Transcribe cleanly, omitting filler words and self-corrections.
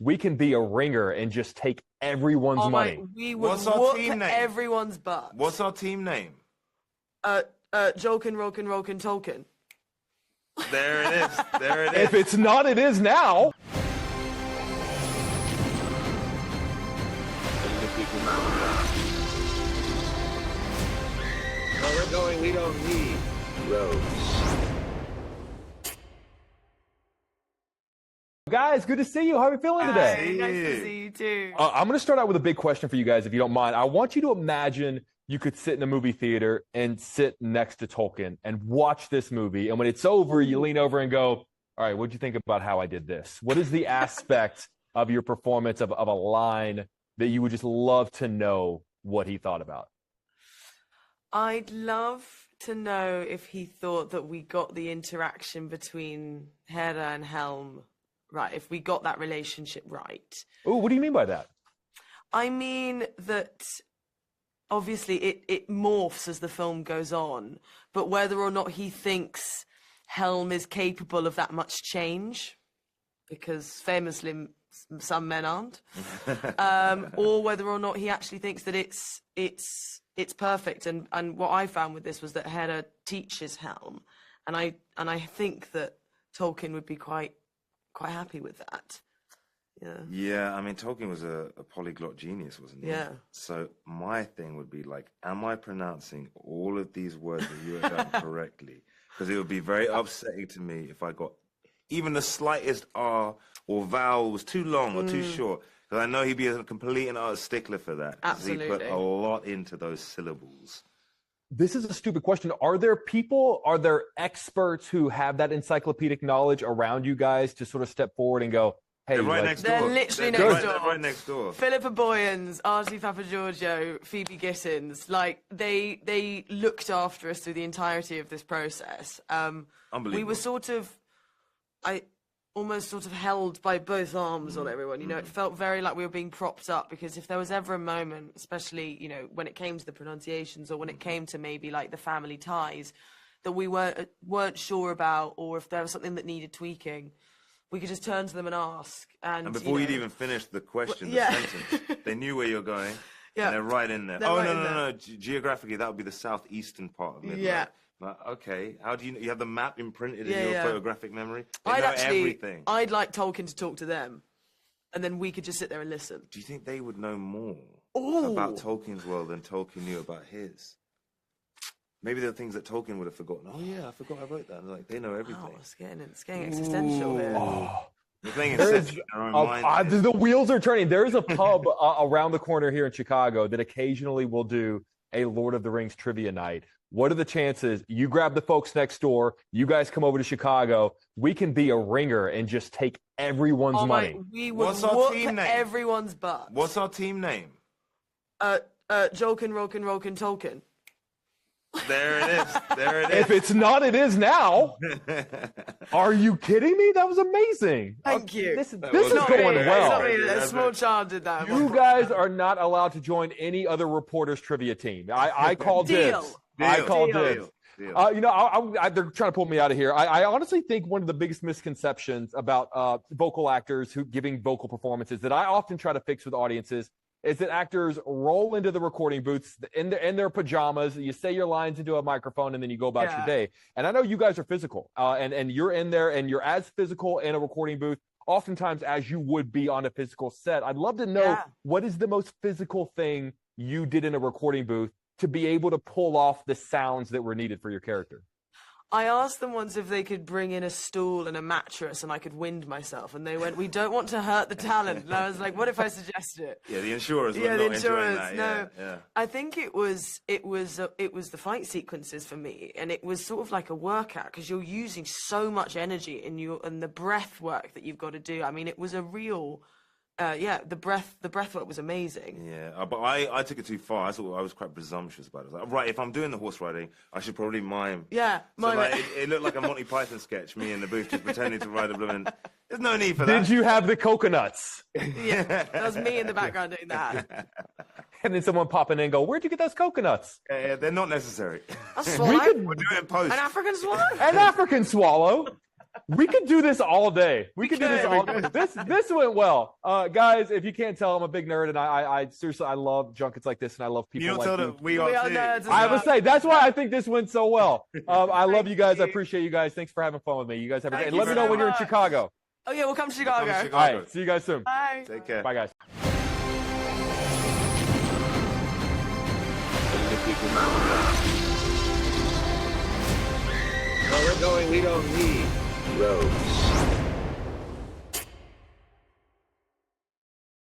we can be a ringer and just take everyone's money. We would What's our whoop team name? everyone's butt. What's our team name? Jolkin, Roken, Tolkien. There it is. There it is. If it's not, it is now. Where we're going, we don't need roads. Guys, good to see you. How are you feeling today? Hey, nice to see you too. I'm going to start out with a big question for you guys, if you don't mind. I want you to imagine you could sit in a movie theater and sit next to Tolkien and watch this movie. And when it's over, you lean over and go, all right, what'd you think about how I did this? What is the aspect of your performance of a line that you would just love to know what he thought about? I'd love to know if he thought that we got the interaction between Hera and Helm right, if we got that relationship right. Oh, what do you mean by that? I mean that obviously it morphs as the film goes on, but whether or not he thinks Helm is capable of that much change, because famously some men aren't, or whether or not he actually thinks that it's perfect. And what I found with this was that Hera teaches Helm, and I think that Tolkien would be quite happy with that. Yeah, I mean, Tolkien was a polyglot genius, wasn't he? Yeah. So my thing would be like, am I pronouncing all of these words that you have done correctly? Because it would be very upsetting to me if I got even the slightest R or vowel was too long or too short. Because I know he'd be a complete and utter stickler for that. Absolutely. He put a lot into those syllables. This is a stupid question. Are there experts who have that encyclopedic knowledge around you guys to sort of step forward and go, hey, they're right next door. They're literally They're next door. They're right next door. Philippa Boyens, Archie Papagiorgio, Phoebe Gittins, like they looked after us through the entirety of this process. Unbelievable. We were almost sort of held by both arms on everyone. You know, it felt very like we were being propped up, because if there was ever a moment, especially, you know, when it came to the pronunciations or when it came to maybe like the family ties that we weren't sure about, or if there was something that needed tweaking, we could just turn to them and ask. And before you'd even finished the question, the sentence, they knew where you're going. Yeah. And they're right in there. No. Geographically, that would be the southeastern part of Midland. Yeah. Like, okay, how do you have the map imprinted in your photographic memory? They know everything. I'd like Tolkien to talk to them, and then we could just sit there and listen. Do you think they would know more about Tolkien's world than Tolkien knew about his? Maybe there are things that Tolkien would have forgotten. Oh yeah, I forgot I wrote that. And like, they know everything. Oh, it's getting existential here. They're playing Inception in their own mind. The wheels are turning. There is a pub around the corner here in Chicago that occasionally will do a Lord of the Rings trivia night. What are the chances you grab the folks next door, you guys come over to Chicago, we can be a ringer and just take everyone's money? We would whoop everyone's butt. What's our team name? Jolkin, Roken, Tolkien. There it is. There it is. If it's not, it is now. Are you kidding me? That was amazing. Thank you. This is going well. A small child did that. You guys are not allowed to join any other reporters trivia team. I called dibs. I called dibs. You know, they're trying to pull me out of here. I honestly think one of the biggest misconceptions about vocal actors who giving vocal performances that I often try to fix with audiences is that actors roll into the recording booths in their pajamas. You say your lines into a microphone, and then you go about your day. And I know you guys are physical, and you're in there, and you're as physical in a recording booth oftentimes as you would be on a physical set. I'd love to know what is the most physical thing you did in a recording booth to be able to pull off the sounds that were needed for your character. I asked them once if they could bring in a stool and a mattress and I could wind myself, and they went, "We don't want to hurt the talent." And I was like, "What if I suggest it?" Yeah, the insurers. Yeah, the insurers. No, I think it was the fight sequences for me, and it was sort of like a workout because you're using so much energy and the breath work that you've got to do. I mean, it was a real. The breath work was amazing. Yeah, but I took it too far. I thought I was quite presumptuous about it. I was like, right, if I'm doing the horse riding, I should probably mime. Yeah, mime. So like, it looked like a Monty Python sketch, me in the booth just pretending to ride a blooming. There's no need for that. Did you have the coconuts? Yeah, that was me in the background doing that. And then someone popping in and go, "Where'd you get those coconuts?" They're not necessary. A swallow? We'll do it in post. An African swallow? An African swallow? We could do this all day. We could do this all day. This went well. Guys, if you can't tell, I'm a big nerd, and I seriously, I love junkets like this, and I love people You don't like tell you. them we are nerds. I would say, that's why I think this went so well. I love you guys. I appreciate you guys. Thanks for having fun with me. You guys have a great day. Let me know when you're in Chicago. Oh, yeah, we'll come to Chicago. All right, see you guys soon. Bye. Take care. Bye, guys. Where we're going, we don't need roads.